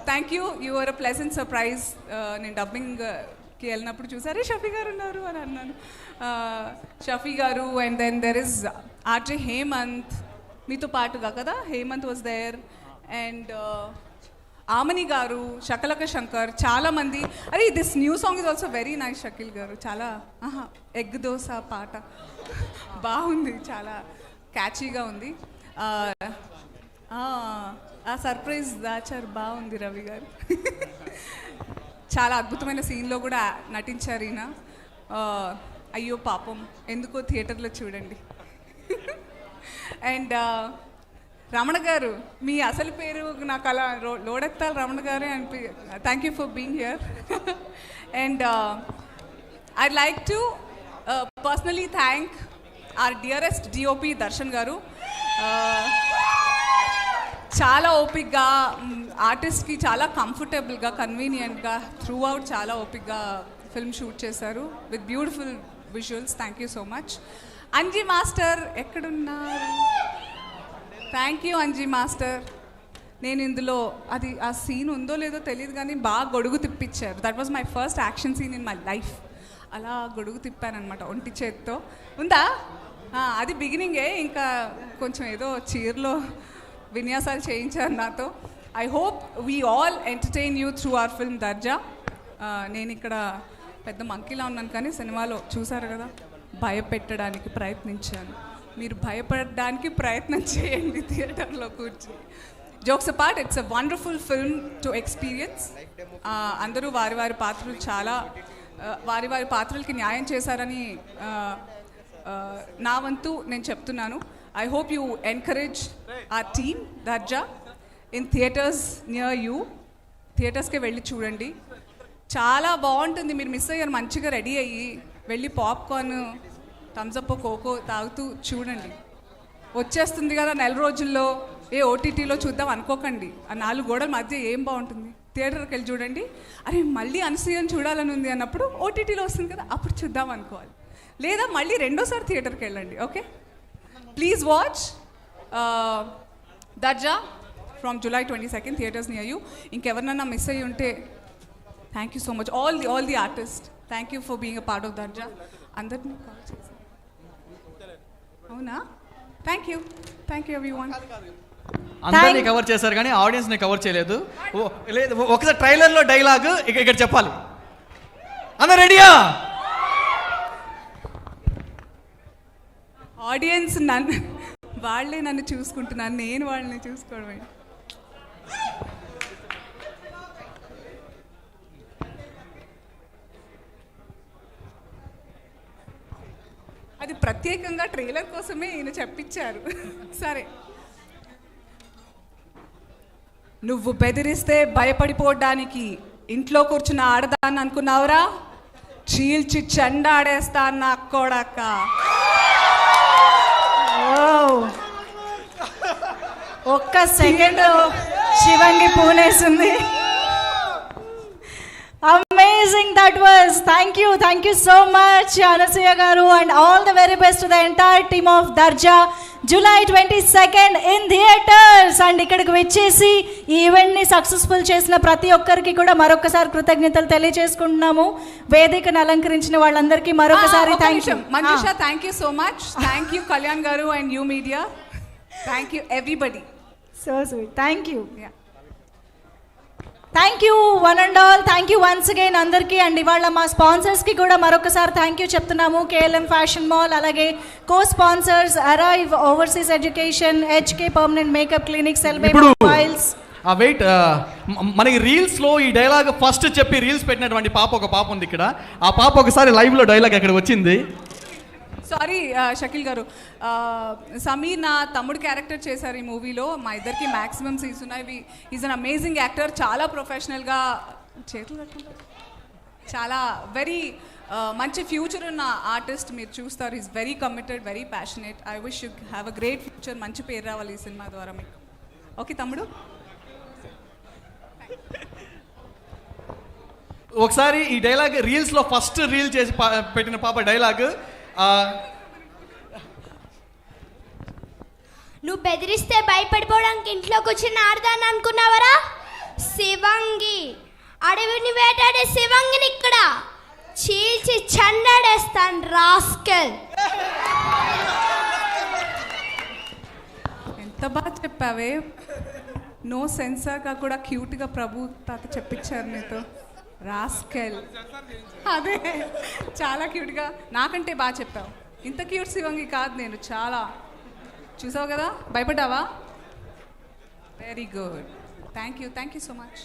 Thank you, you are a pleasant surprise. నేను డబ్బింగ్కి వెళ్ళినప్పుడు చూసారే షఫీ గారు ఉన్నారు అని అన్నాను. షఫీ గారు, and then there is RJ Hemanth మీతో పాటుగా కదా, Hemanth was there, and Amani గారు, శకలక శంకర్, చాలామంది. అరే this new song is also very nice Shakeel గారు. చాలా ఎగ్ దోశ పాట బాగుంది, చాలా క్యాచీగా ఉంది. ఆ సర్ప్రైజ్ దాచారు, బాగుంది రవి గారు. చాలా అద్భుతమైన సీన్లో కూడా నటించారు ఈయన. అయ్యో పాపం ఎందుకో థియేటర్లో చూడండి. అండ్ రమణ గారు, మీ అసలు పేరు నాకు అలా లోడెత్తాలి రమణ గారే అనిపి. Thank you for being here. And I'd like to personally thank our dearest DOP Darshan గారు. చాలా ఓపిక్గా ఆర్టిస్ట్కి చాలా కంఫర్టబుల్గా, కన్వీనియంట్గా త్రూ అవుట్ చాలా ఓపిక్గా ఫిల్మ్ షూట్ చేశారు with beautiful visuals. Thank you so much. Anji master ఎక్కడున్నారు? Thank you Anji master. నేను ఇందులో అది ఆ సీన్ ఉందో లేదో తెలియదు కానీ బాగా గొడుగు తిప్పించారు. That was my first action scene in my life. అలా గొడుగు తిప్పానమాట ఒంటి చేత్తో. ఉందా? అది బిగినింగే. ఇంకా కొంచెం ఏదో చీరలో విన్యాసాలు చేయించారు నాతో. I hope we all entertain you through our film Darja. నేను ఇక్కడ పెద్ద మంకీలా ఉన్నాను కానీ సినిమాలో చూసారు కదా, భయపెట్టడానికి ప్రయత్నించాను. మీరు భయపడడానికి ప్రయత్నం చేయండి థియేటర్లో కూర్చొని. Jokes apart, it's a wonderful film to experience. అందరూ వారి వారి పాత్రలు చాలా వారి వారి పాత్రలకి న్యాయం చేశారని నా వంతు నేను చెప్తున్నాను. I hope you encourage our team Darja in theatres near you. థియేటర్స్కే వెళ్ళి చూడండి, చాలా బాగుంటుంది. మీరు మిస్ అయ్యారు, మంచిగా రెడీ అయ్యి వెళ్ళి పాప్కార్న్, థమ్స్అప్, కోకో తాగుతూ చూడండి. వచ్చేస్తుంది కదా నెల రోజుల్లో, ఏ ఓటీటీలో చూద్దాం అనుకోకండి. ఆ 4 గోడల మధ్య ఏం బాగుంటుంది, థియేటర్కి వెళ్ళి చూడండి. అరే మళ్ళీ అనసూయని చూడాలని ఉంది అన్నప్పుడు ఓటీటీలో వస్తుంది కదా, అప్పుడు చూద్దాం అనుకోవాలి. లేదా మళ్ళీ రెండోసారి థియేటర్కి వెళ్ళండి. Okay, please watch Darja from July 22nd, theatres near you. ఇంకెవరినన్నా మిస్ అయ్యి ఉంటే thank you so much, all the artist. Thank you for being a part of Darja. అందరినీ కాల్ చేశాను. అవునా? Thank you everyone. అందరినీ కవర్ చేశారు కానీ ఆడియన్స్ని కవర్ చేయలేదు. లేదు, ఒకసారి ట్రైలర్లో డైలాగ్ ఇక్కడ చెప్పాలి. అందరూ రెడీయా? ఆడియన్స్ వాళ్ళే నన్ను చూసుకుంటున్నాను, నేను వాళ్ళని చూసుకోవడమే. అది ప్రత్యేకంగా ట్రైలర్ కోసమే ఈయన చెప్పించారు. సరే, నువ్వు బెదిరిస్తే భయపడిపోవడానికి ఇంట్లో కూర్చున్న ఆడదాన్ని అనుకున్నావురా? చీల్చి చెండాడేస్తా నా కొడక. ఒక్క second శివంగి పూనేసింది. Amazing that was. Thank you so much Anasuya garu, and all the very best to the entire team of Darja. July 22nd in theaters. And ikkadiki vechesi ee event ni successful chesina prati okkariki kuda marokasari కృతజ్ఞతలు తెలియజేసుకుంటున్నాము. వేదికను అలంకరించిన వాళ్ళందరికీ మరొకసారి thank you. Manjusha, thank you so much. Thank you Kalyan garu and you media. Thank you everybody. So sweet. Thank you. Thank you one and all. Thank you once again అందరికీ. And ఇవాళ మా స్పాన్సర్స్కి కూడా మరొకసారి థ్యాంక్ యూ చెప్తున్నాము. కేఎల్ఎం ఫ్యాషన్ మాల్, అలాగే co sponsors arrive overseas education, HK permanent makeup clinic, Cellbay mobiles. Wait, మనకి రీల్స్లో ఈ డైలాగ్ ఫస్ట్ చెప్పి రీల్స్ పెట్టినటువంటి ఒక పాప ఉంది ఇక్కడ. ఆ పాప ఒకసారి లైవ్లో డైలాగ్ అక్కడ వచ్చింది. సారీ షకీల్ గారు, సమీర్ నా తమ్ముడు క్యారెక్టర్ చేశారు ఈ మూవీలో. మా ఇద్దరికి మ్యాక్సిమం సీన్స్ ఉన్నాయి. ఈజ్ అన్ అమేజింగ్ యాక్టర్, చాలా ప్రొఫెషనల్గా చేతులు కట్టుకుంటారు, చాలా వెరీ మంచి ఫ్యూచర్ ఉన్న ఆర్టిస్ట్. మీరు చూస్తారు, is very committed, very passionate. I wish you have a great future. మంచి పేరు రావాలి ఈ సినిమా ద్వారా మీకు. ఓకే తమ్ముడు. ఒకసారి ఈ డైలాగ్ రీల్స్లో ఫస్ట్ రీల్ చేసి పెట్టిన పాప డైలాగ్, నువ్వు బెదిరిస్తే భయపడిపోవడానికి ఇంట్లో కూర్చుని ఆడదాన్ని అనుకున్నావరా? శివంగి, అడవిని వేటాడే శివంగిని ఇక్కడ చీల్చి చండాడేస్తాను రాస్కెల్. ఎంత బాగా చెప్పావే, నో సెన్సార్గా కూడా క్యూట్గా ప్రభు తాత చెప్పించారు నీతో. రాస్కెల్, అదే చాలా క్యూట్గా, నాకంటే బాగా చెప్పావు. ఇంత క్యూట్ శివంగి కాదు నేను, చాలా. చూసావు కదా, భయపడ్డావా? Very good, thank you so much.